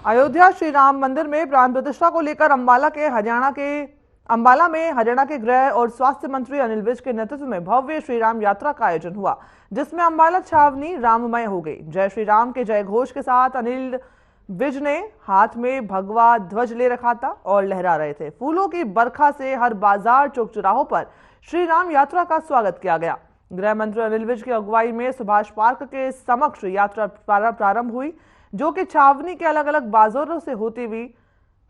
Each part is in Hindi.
अयोध्या श्री राम मंदिर में प्राण प्रतिष्ठा को लेकर अंबाला में हरियाणा के गृह और स्वास्थ्य मंत्री अनिल विज के नेतृत्व में भव्य श्री राम यात्रा का आयोजन हुआ, जिसमें अंबाला छावनी राममय हो गई। जय श्री राम के जय घोष के साथ अनिल विज ने हाथ में भगवा ध्वज ले रखा था और लहरा रहे थे। फूलों की बरखा से हर बाजार चौक चौराहों पर श्री राम यात्रा का स्वागत किया गया। गृह मंत्री अनिल विज की अगुवाई में सुभाष पार्क के समक्ष यात्रा प्रारंभ हुई, जो कि छावनी के अलग अलग बाजारों से होती हुई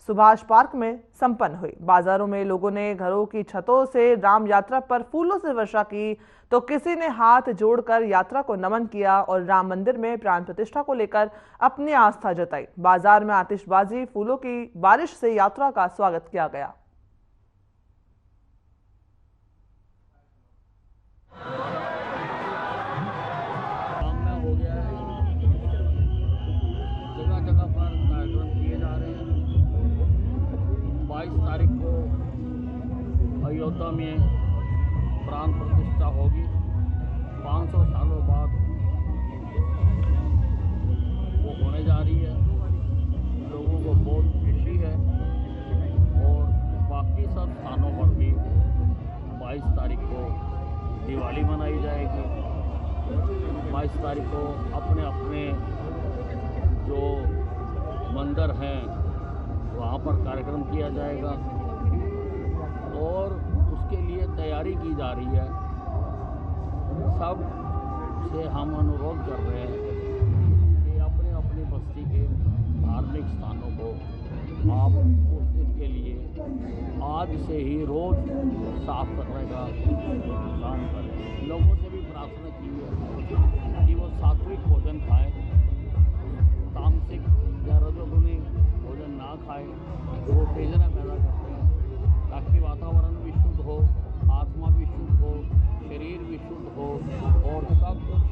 सुभाष पार्क में संपन्न हुई। बाजारों में लोगों ने घरों की छतों से राम यात्रा पर फूलों से वर्षा की, तो किसी ने हाथ जोड़कर यात्रा को नमन किया और राम मंदिर में प्राण प्रतिष्ठा को लेकर अपनी आस्था जताई। बाजार में आतिशबाजी, फूलों की बारिश से यात्रा का स्वागत किया गया। जगह पर कार्यक्रम किए जा रहे हैं। 22 तारीख को अयोध्या में प्राण प्रतिष्ठा होगी। 500 सालों बाद वो होने जा रही है। लोगों को बहुत खुशी है और बाकी सब स्थानों पर भी 22 तारीख को दिवाली मनाई जाएगी। 22 तारीख को अपने अपने जो मंदिर हैं वहाँ पर कार्यक्रम किया जाएगा और उसके लिए तैयारी की जा रही है। सब से हम अनुरोध कर रहे हैं कि अपने अपनी बस्ती के धार्मिक स्थानों को आप उस दिन के लिए आज से ही रोज़ साफ करने का काम करें। लोगों से भी प्रार्थना की है कि वो सात्विक भोजन खाएं, तामसिक या रजोगुनी भोजन ना खाएं। वो उत्तेजना पैदा करते हैं ताकि वातावरण भी शुद्ध हो, आत्मा भी शुद्ध हो, शरीर भी शुद्ध हो और सब कुछ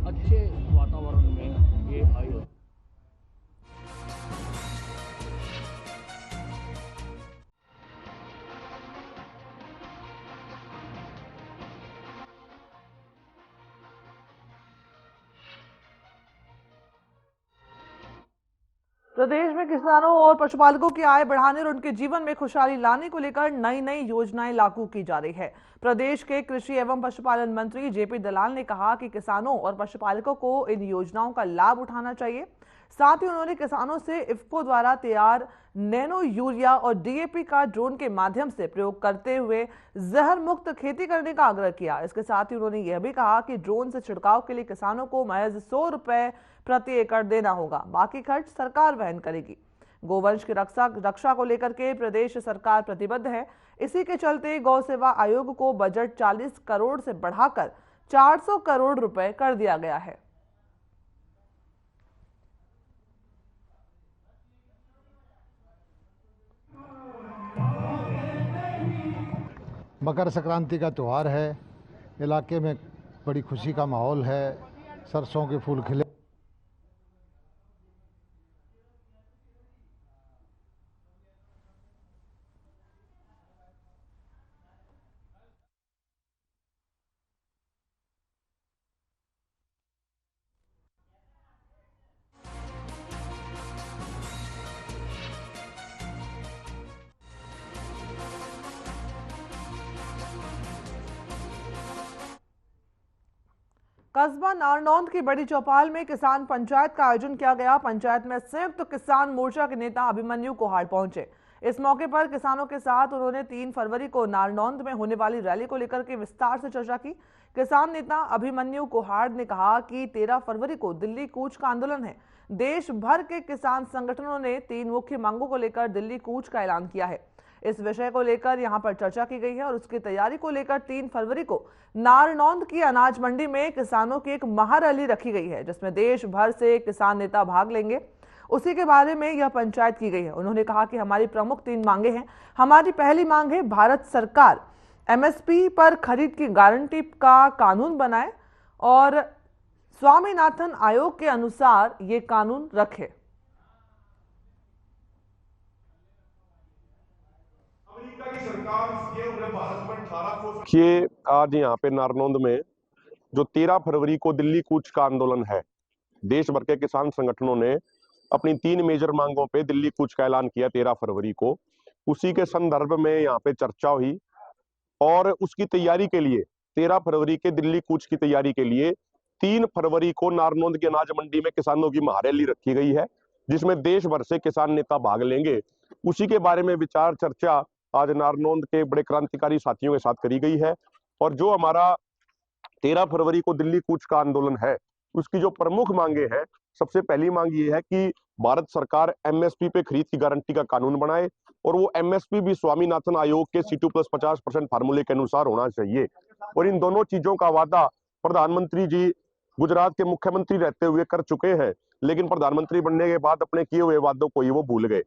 अच्छे वातावरण में ये आयो। प्रदेश में किसानों और पशुपालकों की आय बढ़ाने और उनके जीवन में खुशहाली लाने को लेकर नई नई योजनाएं लागू की जा रही है। प्रदेश के कृषि एवं पशुपालन मंत्री जेपी दलाल ने कहा कि किसानों और पशुपालकों को इन योजनाओं का लाभ उठाना चाहिए। साथ ही उन्होंने किसानों से इफ्को द्वारा तैयार नैनो यूरिया और डीएपी का ड्रोन के माध्यम से प्रयोग करते हुए जहर मुक्त खेती करने का आग्रह किया। इसके साथ ही उन्होंने यह भी कहा कि ड्रोन से छिड़काव के लिए किसानों को महज 100 रुपए प्रति एकड़ देना होगा, बाकी खर्च सरकार वहन करेगी। गोवंश की रक्षा को लेकर के प्रदेश सरकार प्रतिबद्ध है। इसी के चलते गौ सेवा आयोग को बजट 40 करोड़ से बढ़ाकर 400 करोड़ रुपए कर दिया गया है। मकर संक्रांति का त्यौहार है। इलाके में बड़ी खुशी का माहौल है। सरसों के फूल खिले। कस्बा नारनौंद की बड़ी चौपाल में किसान पंचायत का आयोजन किया गया। पंचायत में संयुक्त किसान मोर्चा के नेता अभिमन्यु कोहाड़ पहुंचे। इस मौके पर किसानों के साथ उन्होंने 3 फरवरी को नारनौंद में होने वाली रैली को लेकर के विस्तार से चर्चा की। किसान नेता अभिमन्यु कोहाड़ ने कहा कि 13 फरवरी को दिल्ली कूच का आंदोलन है। देश भर के किसान संगठनों ने 3 मुख्य मांगों को लेकर दिल्ली कूच का ऐलान किया है। इस विषय को लेकर यहां पर चर्चा की गई है और उसकी तैयारी को लेकर 3 फरवरी को नारनौंद की अनाज मंडी में किसानों की एक महारैली रखी गई है, जिसमें देश भर से किसान नेता भाग लेंगे। उसी के बारे में यह पंचायत की गई है। उन्होंने कहा कि हमारी प्रमुख 3 मांगे हैं। हमारी पहली मांग है भारत सरकार एमएसपी पर खरीद की गारंटी का कानून बनाए और स्वामीनाथन आयोग के अनुसार ये कानून रखे। कि आज यहाँ पे नारनौंद में जो 13 फरवरी को दिल्ली कूच का आंदोलन है, देश भर के किसान संगठनों ने अपनी 3 मेजर मांगों पे दिल्ली कूच का ऐलान किया 13 फरवरी को। उसी के संदर्भ में यहाँ पे चर्चा हुई और उसकी तैयारी के लिए 13 फरवरी के दिल्ली कूच की तैयारी के लिए 3 फरवरी को नारनौंद की अनाज मंडी में किसानों की महारैली रखी गई है, जिसमें देश भर से किसान नेता भाग लेंगे। उसी के बारे में विचार चर्चा आज नारनौंद के बड़े क्रांतिकारी साथियों के साथ करी गई है। और जो हमारा 13 फरवरी को दिल्ली कूच का आंदोलन है, उसकी जो प्रमुख मांगे हैं, सबसे पहली मांग ये है कि भारत सरकार एमएसपी पे खरीद की गारंटी का कानून बनाए और वो एमएसपी भी स्वामीनाथन आयोग के C2+50% फार्मूले के अनुसार होना चाहिए। और इन दोनों चीजों का वादा प्रधानमंत्री जी गुजरात के मुख्यमंत्री रहते हुए कर चुके हैं, लेकिन प्रधानमंत्री बनने के बाद अपने किए हुए वादों को ही वो भूल गए।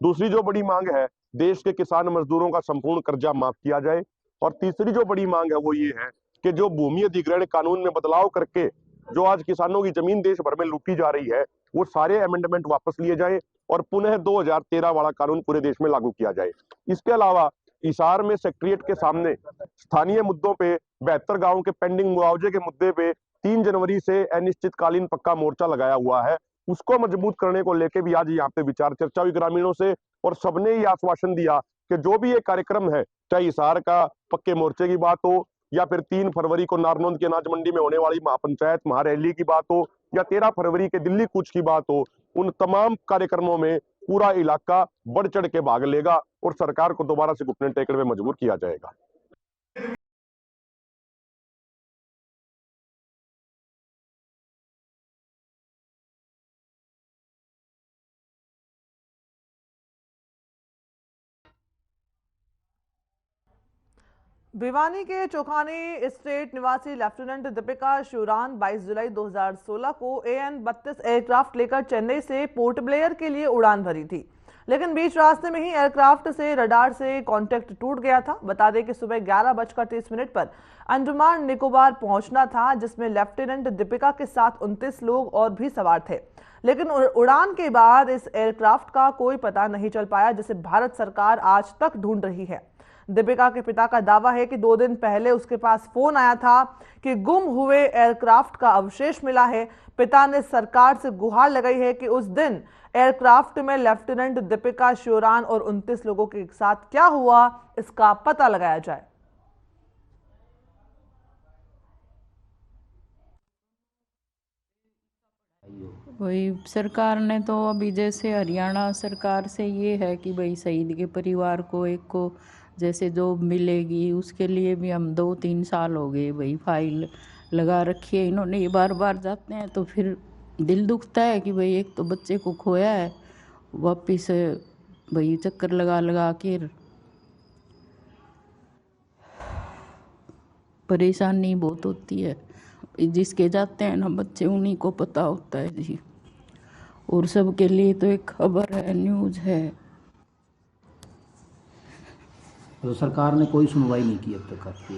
दूसरी जो बड़ी मांग है, देश के किसान मजदूरों का संपूर्ण कर्जा माफ किया जाए। और तीसरी जो बड़ी मांग है वो ये है कि जो भूमि अधिग्रहण कानून में बदलाव करके जो आज किसानों की जमीन देश भर में लूटी जा रही है, वो सारे अमेंडमेंट वापस लिए जाए और पुनः 2013 वाला कानून पूरे देश में लागू किया जाए। इसके अलावा हिसार में सेक्रेटरीट के सामने स्थानीय मुद्दों पे 72 गांवों के पेंडिंग मुआवजे के मुद्दे पे 3 जनवरी से अनिश्चितकालीन पक्का मोर्चा लगाया हुआ है। उसको मजबूत करने को लेके भी आज यहाँ पे विचार चर्चा हुई ग्रामीणों से और सबने ये आश्वासन दिया कि जो भी ये कार्यक्रम है, चाहे हिसार का पक्के मोर्चे की बात हो या फिर 3 फरवरी को नारनौंद की अनाज मंडी में होने वाली महापंचायत महारैली की बात हो या 13 फरवरी के दिल्ली कूच की बात हो, उन तमाम कार्यक्रमों में पूरा इलाका बढ़ चढ़ के भाग लेगा और सरकार को दोबारा से घुटने टेकने में मजबूर किया जाएगा। भिवानी के चोखानी स्टेट निवासी लेफ्टिनेंट दीपिका शिवरान 22 जुलाई 2016 को AN-32 एयरक्राफ्ट लेकर चेन्नई से पोर्ट ब्लेयर के लिए उड़ान भरी थी, लेकिन बीच रास्ते में ही एयरक्राफ्ट से रडार से कांटेक्ट टूट गया था। बता दें कि सुबह 11:30 पर अंडमान निकोबार पहुंचना था, जिसमें लेफ्टिनेंट दीपिका के साथ 29 लोग और भी सवार थे, लेकिन उड़ान के बाद इस एयरक्राफ्ट का कोई पता नहीं चल पाया, जिसे भारत सरकार आज तक ढूंढ रही है। दीपिका के पिता का दावा है कि 2 दिन पहले उसके पास फोन आया था कि गुम हुए एयरक्राफ्ट का अवशेष मिला है। पिता ने सरकार से गुहार लगाई है कि उस दिन एयरक्राफ्ट में लेफ्टिनेंट दीपिका शिवरान और 29 लोगों के साथ क्या हुआ, इसका पता लगाया जाए। वही सरकार ने तो अभी जैसे हरियाणा सरकार से ये है कि भाई शहीद के परिवार को एक को जैसे जॉब मिलेगी, उसके लिए भी हम 2-3 साल हो गए भाई फाइल लगा रखी है। इन्होंने ये बार बार जाते हैं तो फिर दिल दुखता है कि भाई एक तो बच्चे को खोया है, वापिस भाई चक्कर लगा लगा के परेशानी बहुत होती है। जिसके जाते हैं ना बच्चे, उन्हीं को पता होता है जी। और सबके लिए तो एक खबर है, न्यूज़ है। तो सरकार ने कोई सुनवाई नहीं की अब तक आपकी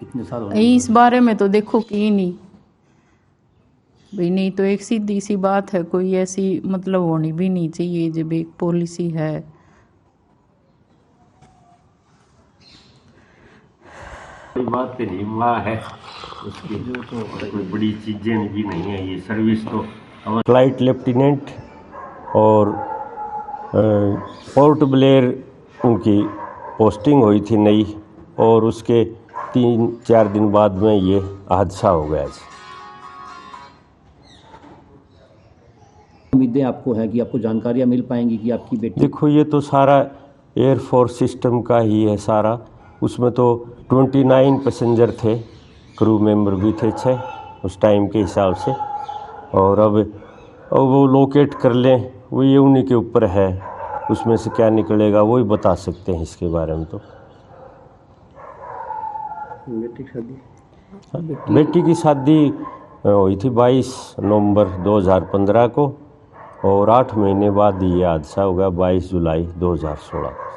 इतने साल हो इस बारे में तो देखो की नहीं भाई, नहीं तो एक सीधी सी बात है, कोई ऐसी मतलब होनी भी नहीं चाहिए जब एक पॉलिसी है। कोई बात पे नहीं हुआ है, उसकी जो तो कोई बड़ी चीज़ें भी नहीं है। ये सर्विस तो फ्लाइट लेफ्टिनेंट और पोर्ट ब्लेयर उनकी पोस्टिंग हुई थी नई, और उसके 3-4 दिन बाद में ये हादसा हो गया। उम्मीदें आपको है कि आपको जानकारियां मिल पाएंगी कि आपकी बेटी? देखो ये तो सारा एयरफोर्स सिस्टम का ही है सारा, उसमें तो 29 पैसेंजर थे, क्रू मेंबर भी थे 6 उस टाइम के हिसाब से। और अब वो लोकेट कर लें, वो ये उन्हीं के ऊपर है, उसमें से क्या निकलेगा वही बता सकते हैं इसके बारे में। तो बेटी की शादी हुई थी 22 नवंबर 2015 को, और 8 महीने बाद ये हादसा हो गया 22 जुलाई 2016।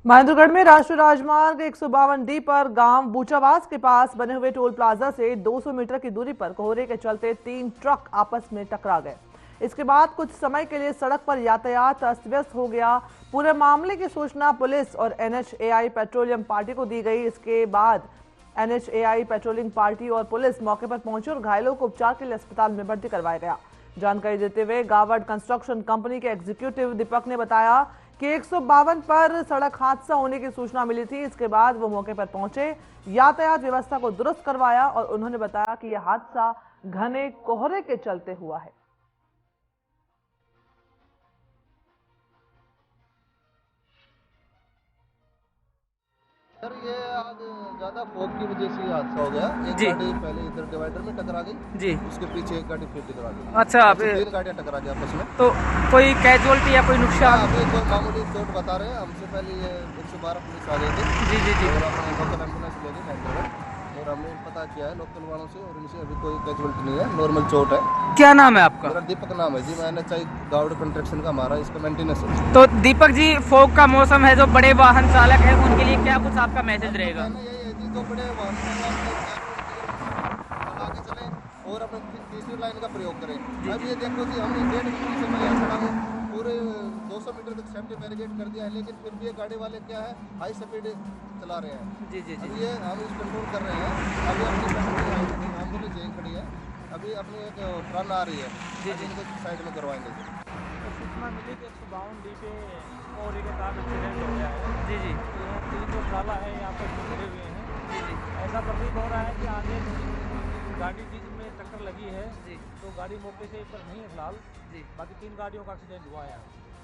महेंद्रगढ़ में राष्ट्रीय राजमार्ग 152D पर गांव बूचावास के पास बने हुए टोल प्लाजा से 200 मीटर की दूरी पर कोहरे के चलते 3 ट्रक आपस में टकरा गए। इसके बाद कुछ समय के लिए सड़क पर यातायात अस्त व्यस्त हो गया। पूरे मामले की सूचना पुलिस और NHAI पेट्रोलियम पार्टी को दी गई। इसके बाद NHAI पेट्रोलिंग पार्टी और पुलिस मौके पर पहुंची और घायलों को उपचार के लिए अस्पताल में भर्ती करवाया गया। जानकारी देते हुए गावड़ कंस्ट्रक्शन कंपनी के एग्जीक्यूटिव दीपक ने बताया कि 152 पर सड़क हादसा होने की सूचना मिली थी। इसके बाद वो मौके पर पहुंचे, यातायात व्यवस्था को दुरुस्त करवाया और उन्होंने बताया कि यह हादसा घने कोहरे के चलते हुआ है। सर ये आज ज़्यादा फॉग की वजह से हादसा हो गया। एक गाड़ी पहले इधर डिवाइडर में टकरा गई जी, उसके पीछे एक गाड़ी फिर टकरा गई। अच्छा, 3 गाड़ियाँ टकरा गई आपस में। तो कोई कैजुअलिटी या कोई नुकसान? अभी कोई मामूली चोट बता रहे हैं। हमसे पहले ये 112 पुलिस आ गई थी जी जी जी, और अपने लोकल एम्बुलेंस ले गई महेंद्रगढ़, और हमने पता किया है लोकल वालों से, और इनसे अभी कोई कैजुअलिटी नहीं है, नॉर्मल चोट है। क्या नाम है आपका? मेरा दीपक नाम है जी। मैंने गावड़ कंस्ट्रक्शन का हमारा इसका मेंटेनेंस है। तो दीपक जी, फॉग का मौसम है, जो बड़े वाहन चालक है उनके लिए क्या कुछ आपका मैसेज रहेगा? यही है जी, जो बड़े वाहन आगे चलें और अपने तीसरी लाइन का प्रयोग करें। अब ये देखो जी, हमने 1.5 मिनट से मैं यहाँ खड़ा हूँ, पूरे 200 मीटर तक सेफ्टी बैरिकेड कर दिया है, लेकिन फिर भी ये गाड़ी वाले क्या है, हाई स्पीड चला रहे हैं जी जी जी। ये हम इस कंट्रोल कर रहे हैं। अभी अपनी एम्बुलेंस यहीं खड़ी है, अभी अपनी एक ट्रन आ रही है जी जी, इनको साइड में करवाएंगे। तो सूचना मिली कि 152D पे कोहरे के कारण एक्सीडेंट हो गया है जी जी। तो यहाँ 3 जो नाला है यहाँ पर गिरे हुए हैं जी जी। ऐसा प्रतीत हो रहा है कि आगे गाड़ी जिसमें टक्कर लगी है जी, तो गाड़ी मौके से पर नहीं है फिलहाल जी, बाकी 3 गाड़ियों का एक्सीडेंट हुआ है।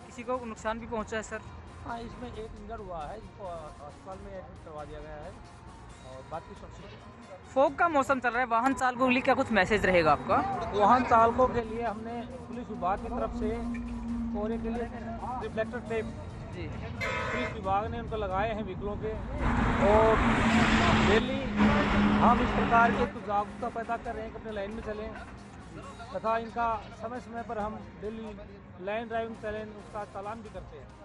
किसी को नुकसान भी पहुंचा है सर? हाँ, इसमें एक इंजर्ड हुआ है, जिसको अस्पताल में एडमिट करवा दिया गया है, और बाकी सुरक्षित। फॉग का मौसम चल रहा है, वाहन चालकों के लिए क्या कुछ मैसेज रहेगा आपका? वाहन चालकों के लिए हमने पुलिस विभाग की तरफ से कोहरे के लिए रिफ्लेक्टर टेप जी पुलिस विभाग ने उनको लगाए हैं व्हीकलों के, और डेली हम इस प्रकार की कुछ जागरूकता पैदा कर रहे हैं कि अपने लाइन में चलें, तथा इनका समय समय पर हम डेली लाइन ड्राइविंग चलें, उसका चालान भी करते हैं।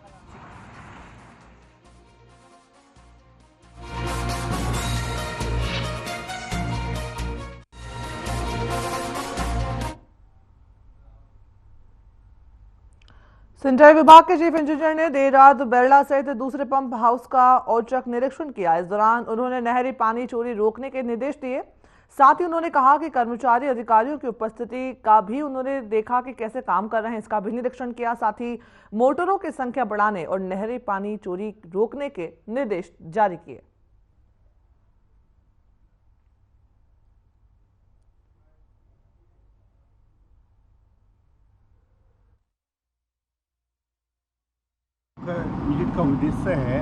सिंचाई विभाग के चीफ इंजीनियर ने देर रात बेरला सहित दूसरे पंप हाउस का औचक निरीक्षण किया। इस दौरान उन्होंने नहरी पानी चोरी रोकने के निर्देश दिए। साथ ही उन्होंने कहा कि कर्मचारी अधिकारियों की उपस्थिति का भी उन्होंने देखा कि कैसे काम कर रहे हैं, इसका भी निरीक्षण किया। साथ ही मोटरों की संख्या बढ़ाने और नहरी पानी चोरी रोकने के निर्देश जारी किए। विजिट का उद्देश्य है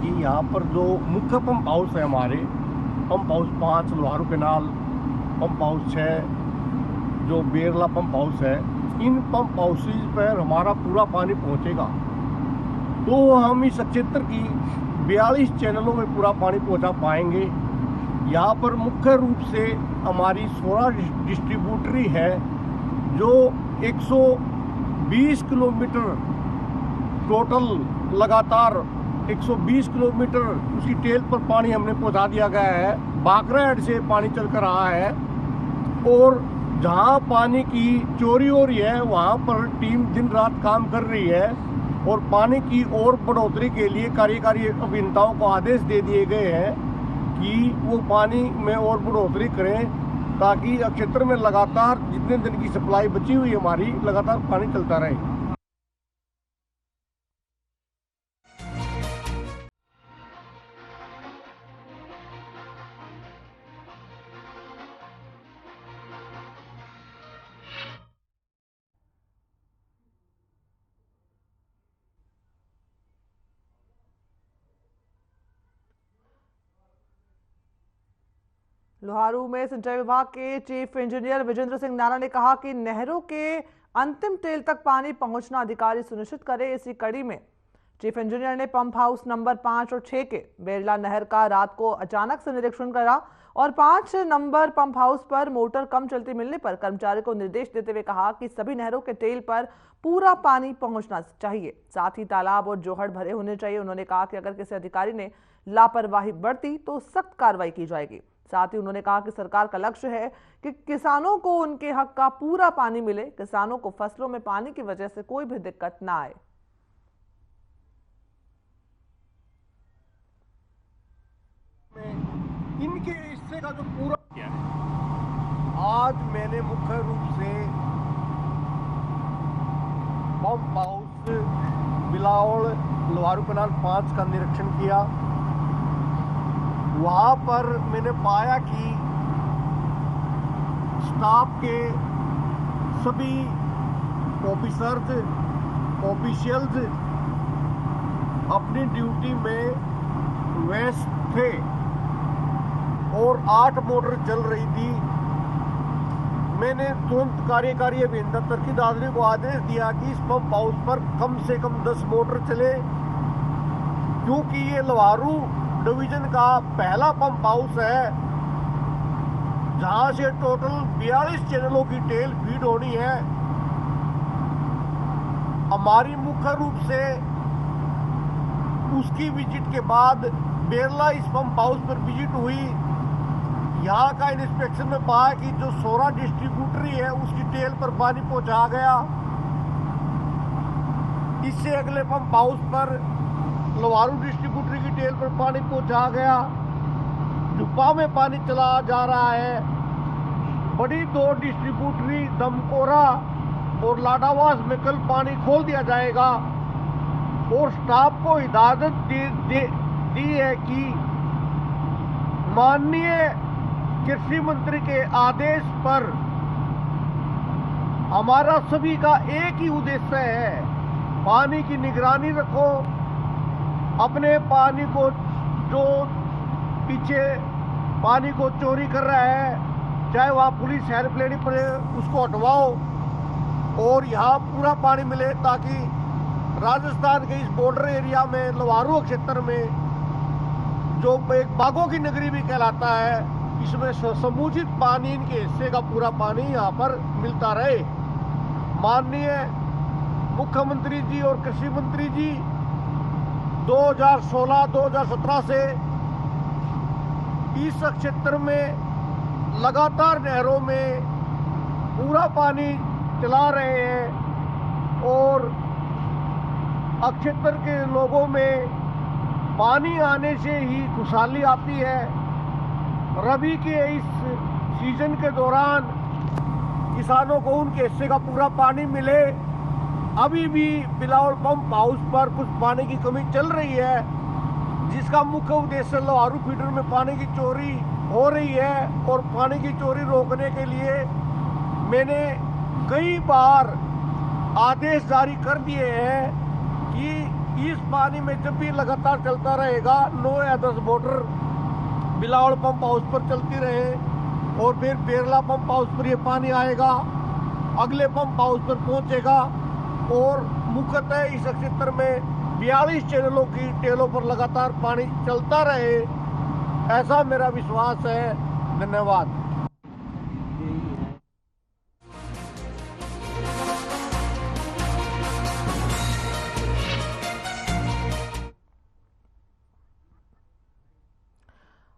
कि यहाँ पर जो मुख्य पंप हाउस है, हमारे pump house 5 Loharu canal, pump house 6 जो बेरला पंप हाउस है, इन पंप हाउसेज पर हमारा पूरा पानी पहुँचेगा। तो हम इस क्षेत्र की 42 चैनलों में पूरा पानी पहुँचा पाएंगे। यहाँ पर मुख्य रूप से हमारी 16 डिस्ट्रीब्यूटरी है, जो 120 किलोमीटर टोटल लगातार 120 किलोमीटर उसकी टेल पर पानी हमने पहुंचा दिया गया है। बाकरा हेड से पानी चल कर रहा है, और जहां पानी की चोरी हो रही है वहां पर टीम दिन रात काम कर रही है, और पानी की और बढ़ोतरी के लिए कार्यकारी अभियंताओं को आदेश दे दिए गए हैं कि वो पानी में और बढ़ोतरी करें, ताकि क्षेत्र में लगातार जितने दिन की सप्लाई बची हुई हमारी, लगातार पानी चलता रहे। लोहारू में सिंचाई विभाग के चीफ इंजीनियर विजेंद्र सिंह नारा ने कहा कि नहरों के अंतिम टेल तक पानी पहुंचना अधिकारी सुनिश्चित करे। इसी कड़ी में चीफ इंजीनियर ने पंप हाउस नंबर 5 और 6 के बेरला नहर का रात को अचानक से निरीक्षण करा और 5 नंबर पंप हाउस पर मोटर कम चलती मिलने पर कर्मचारी को निर्देश देते हुए कहा कि सभी नहरों के टेल पर पूरा पानी पहुंचना चाहिए, साथ ही तालाब और जोहड़ भरे होने चाहिए। उन्होंने कहा कि अगर किसी अधिकारी ने लापरवाही बरती तो सख्त कार्रवाई की जाएगी। साथ ही उन्होंने कहा कि सरकार का लक्ष्य है कि किसानों को उनके हक का पूरा पानी मिले, किसानों को फसलों में पानी की वजह से कोई भी दिक्कत ना आए। इनके हिस्से का जो पूरा क्या है, आज मैंने मुख्य रूप से पंप हाउस बिलावल लोहारू कनाल 5 का निरीक्षण किया। वहां पर मैंने पाया कि स्टाफ के सभी ऑफिसर्स ऑफिशियल्स अपनी ड्यूटी में व्यस्त थे और 8 मोटर चल रही थी। मैंने तुरंत कार्यकारी अभियंता तरक्की दादरी को आदेश दिया कि इस पंप हाउस पर कम से कम 10 मोटर चले, क्योंकि ये लोहारू डिवीजन का पहला पंप हाउस है जहां से टोटल 42 चैनलों की टेल फीड होनी है। हमारी मुख्य रूप से उसकी विजिट के बाद बेरला इस पंप हाउस पर विजिट हुई। यहाँ का इंस्पेक्शन में पाया कि जो 16 डिस्ट्रीब्यूटरी है उसकी टेल पर पानी पहुंचा गया। इससे अगले पंप हाउस पर लोहारू डिस्ट्रीब्यूटरी की टेल पर पानी पहुंचा गया। जुब्बा में पानी चला जा रहा है। बड़ी 2 डिस्ट्रीब्यूटरी दमकोरा और लाडावास में कल पानी खोल दिया जाएगा और स्टाफ को हिदायत दी है कि माननीय कृषि मंत्री के आदेश पर हमारा सभी का एक ही उद्देश्य है, पानी की निगरानी रखो। अपने पानी को जो पीछे पानी को चोरी कर रहा है, चाहे वह पुलिस हेल्प लेनी पड़े उसको हटवाओ और यहाँ पूरा पानी मिले, ताकि राजस्थान के इस बॉर्डर एरिया में लोहारू क्षेत्र में जो एक बागों की नगरी भी कहलाता है, इसमें समुचित पानी इनके हिस्से का पूरा पानी यहाँ पर मिलता रहे। माननीय मुख्यमंत्री जी और कृषि मंत्री जी 2016-2017 से इस क्षेत्र में लगातार नहरों में पूरा पानी चला रहे हैं और क्षेत्र के लोगों में पानी आने से ही खुशहाली आती है। रबी के इस सीजन के दौरान किसानों को उनके हिस्से का पूरा पानी मिले। अभी भी बिलावल पंप हाउस पर कुछ पानी की कमी चल रही है, जिसका मुख्य उद्देश्य लोहारू फीडर में पानी की चोरी हो रही है और पानी की चोरी रोकने के लिए मैंने कई बार आदेश जारी कर दिए हैं कि इस पानी में जब भी लगातार चलता रहेगा 9 या 10 मोटर बिलावल पंप हाउस पर चलती रहे और फिर बेरला पंप हाउस पर ये पानी आएगा, अगले पंप हाउस पर पहुंचेगा और मुख्यतः इस क्षेत्र में 42 चैनलों की टेलों पर लगातार पानी चलता रहे, ऐसा मेरा विश्वास है। धन्यवाद।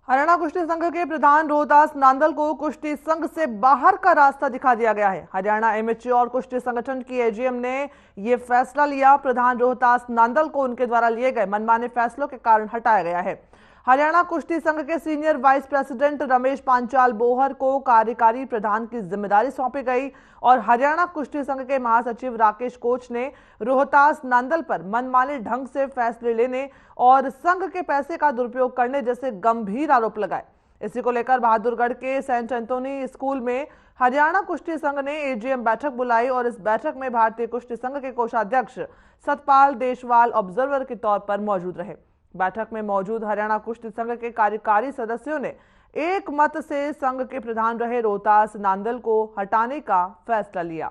हरियाणा कुश्ती संघ के प्रधान रोहतास नांदल को कुश्ती संघ से बाहर का रास्ता दिखा दिया गया है। हरियाणा एमेच्योर कुश्ती संगठन की एजीएम ने यह फैसला लिया। प्रधान रोहतास नांदल को उनके द्वारा लिए गए मनमाने फैसलों के कारण हटाया गया है। हरियाणा कुश्ती संघ के senior vice president Ramesh Panchal Bohr को कार्यकारी प्रधान की जिम्मेदारी सौंपी गई और हरियाणा कुश्ती संघ के महासचिव राकेश कोच ने रोहतास नांदल पर मनमाने ढंग से फैसले लेने और संघ के पैसे का दुरुपयोग करने जैसे गंभीर आरोप लगाए। इसी को लेकर बहादुरगढ़ के सेंट एंटोनी स्कूल में हरियाणा कुश्ती संघ ने एजीएम बैठक बुलाई और इस बैठक में भारतीय कुश्ती संघ के कोषाध्यक्ष सतपाल देशवाल ऑब्जर्वर के तौर पर मौजूद रहे। बैठक में मौजूद हरियाणा कुश्ती संघ के कार्यकारी सदस्यों ने एक मत से संघ के प्रधान रहे रोहतास नांदल को हटाने का फैसला लिया।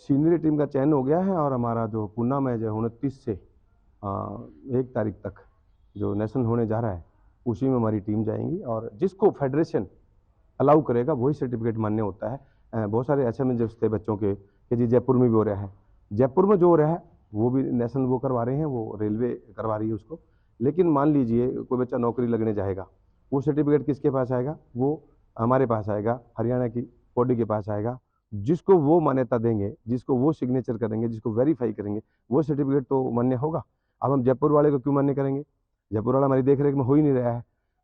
सीनियर टीम का चयन हो गया है और हमारा जो पूना मैच है 29 से 1 तारीख तक जो नेशनल होने जा रहा है उसी में हमारी टीम जाएंगी और जिसको फेडरेशन अलाउ करेगा वही सर्टिफिकेट मान्य होता है। बहुत सारे ऐसे में थे बच्चों के कि जी जयपुर में भी हो रहा है, जयपुर में जो हो रहा है वो भी नेशनल वो करवा रहे हैं, वो रेलवे करवा रही है उसको। लेकिन मान लीजिए कोई बच्चा नौकरी लगने जाएगा, वो सर्टिफिकेट किसके पास आएगा? वो हमारे पास आएगा, हरियाणा की बॉडी के पास आएगा। जिसको वो मान्यता देंगे, जिसको वो सिग्नेचर करेंगे, जिसको वेरीफाई करेंगे, वो सर्टिफिकेट तो मान्य होगा। अब हम जयपुर वाले को क्यों मान्य करेंगे? जयपुर वाला हमारी देख रेख में हो ही नहीं रहा है।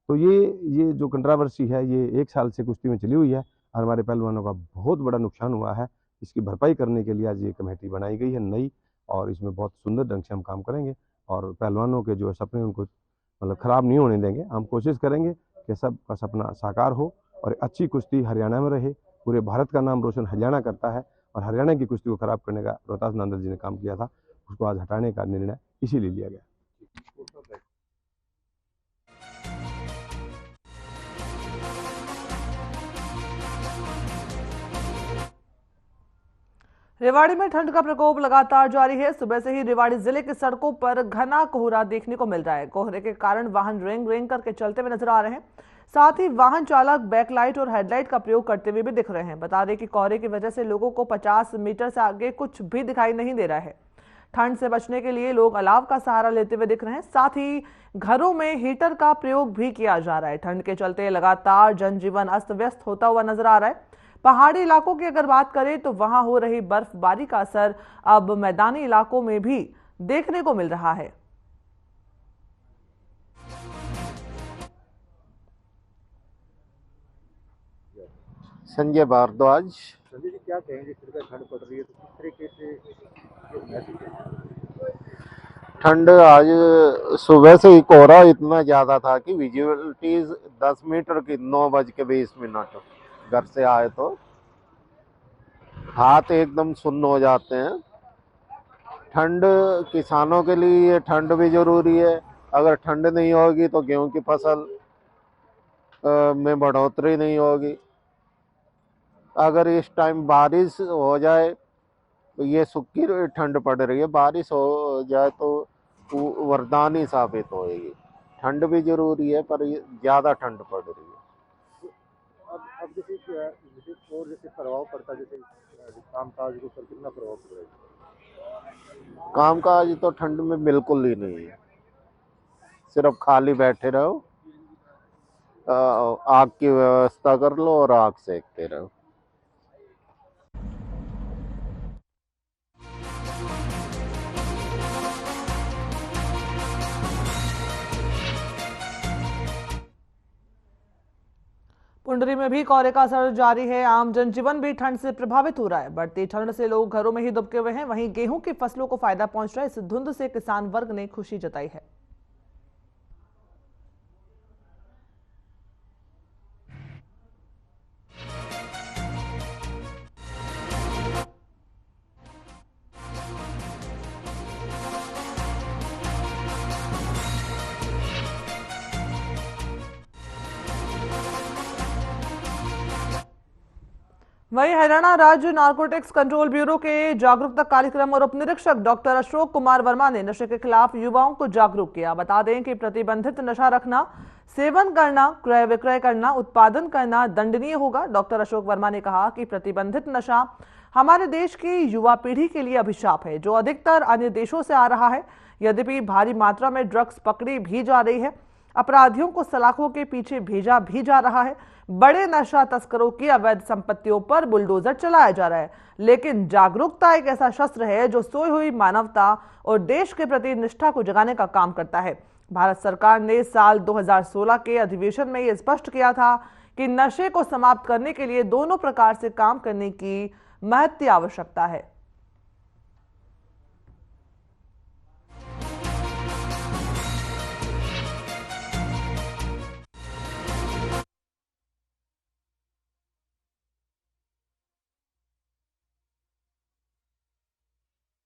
तो ये जो कंट्रावर्सी है ये 1 साल से कुश्ती में चली हुई है और हमारे पहलवानों का बहुत बड़ा नुकसान हुआ है। इसकी भरपाई करने के लिए आज ये कमेटी बनाई गई है नई, और इसमें बहुत सुंदर ढंग से हम काम करेंगे और पहलवानों के जो सपने उनको मतलब ख़राब नहीं होने देंगे। हम कोशिश करेंगे कि सबका सपना साकार हो और अच्छी कुश्ती हरियाणा में रहे। पूरे भारत का नाम रोशन हरियाणा करता है और हरियाणा की कुश्ती को खराब करने का रोहतास नांदल जी ने काम किया था, उसको आज हटाने का निर्णय इसीलिए लिया गया। रेवाड़ी में ठंड का प्रकोप लगातार जारी है। सुबह से ही रेवाड़ी जिले की सड़कों पर घना कोहरा देखने को मिल रहा है। कोहरे के कारण वाहन रेंग रेंग करके चलते हुए नजर आ रहे हैं। साथ ही वाहन चालक बैकलाइट और हेडलाइट का प्रयोग करते हुए भी दिख रहे हैं। बता दें कि कोहरे की वजह से लोगों को 50 मीटर से आगे कुछ भी दिखाई नहीं दे रहा है। ठंड से बचने के लिए लोग अलाव का सहारा लेते हुए दिख रहे हैं। साथ ही घरों में हीटर का प्रयोग भी किया जा रहा है। ठंड के चलते लगातार जनजीवन अस्त व्यस्त होता हुआ नजर आ रहा है। पहाड़ी इलाकों की अगर बात करें तो वहां हो रही बर्फबारी का असर अब मैदानी इलाकों में भी देखने को मिल रहा है। संजय भारद्वाज। संजय जी क्या कहेंगे, इस तरह ठंड पड़ रही है तो किस तरीके से ठंड आज सुबह से ही कोहरा इतना ज़्यादा था कि विजुअलिटीज 10 मीटर की 9:20 घर से आए तो हाथ एकदम सुन्न हो जाते हैं। ठंड किसानों के लिए ठंड भी ज़रूरी है। अगर ठंड नहीं होगी तो गेहूं की फसल में बढ़ोतरी नहीं होगी। अगर इस टाइम बारिश हो जाए तो ये सूखी ठंड पड़ रही है, बारिश हो जाए तो वरदान ही साबित होएगी। ठंड भी जरूरी है पर ज़्यादा ठंड पड़ रही है। अब जैसे और जैसे प्रभाव पड़ता है, जैसे कामकाज के ऊपर कितना प्रभाव पड़ेगा? कामकाज तो ठंड में बिल्कुल ही नहीं है, सिर्फ खाली बैठे रहो, आग की व्यवस्था कर लो और आग सेकते रहो। पुंडरी में भी कोहरे का असर जारी है। आम जनजीवन भी ठंड से प्रभावित हो रहा है। बढ़ती ठंड से लोग घरों में ही दुबके हुए हैं। वहीं गेहूं की फसलों को फायदा पहुंच रहा है। इस धुंध से किसान वर्ग ने खुशी जताई है। वहीं हरियाणा राज्य नारकोटिक्स कंट्रोल ब्यूरो के जागरूकता कार्यक्रम और उप निरीक्षक डॉक्टर अशोक कुमार वर्मा ने नशे के खिलाफ युवाओं को जागरूक किया। बता दें कि प्रतिबंधित नशा रखना, सेवन करना, क्रय विक्रय करना, उत्पादन करना दंडनीय होगा। डॉक्टर अशोक वर्मा ने कहा कि प्रतिबंधित नशा हमारे देश की युवा पीढ़ी के लिए अभिशाप है, जो अधिकतर अन्य देशों से आ रहा है। यद्यपि भारी मात्रा में ड्रग्स पकड़ी भी जा रही है, अपराधियों को सलाखों के पीछे भेजा भी जा रहा है, बड़े नशा तस्करों की अवैध संपत्तियों पर बुलडोजर चलाया जा रहा है। लेकिन जागरूकता एक ऐसा शस्त्र है जो सोई हुई मानवता और देश के प्रति निष्ठा को जगाने का काम करता है। भारत सरकार ने साल 2016 के अधिवेशन में यह स्पष्ट किया था कि नशे को समाप्त करने के लिए दोनों प्रकार से काम करने की महत्वपूर्ण आवश्यकता है।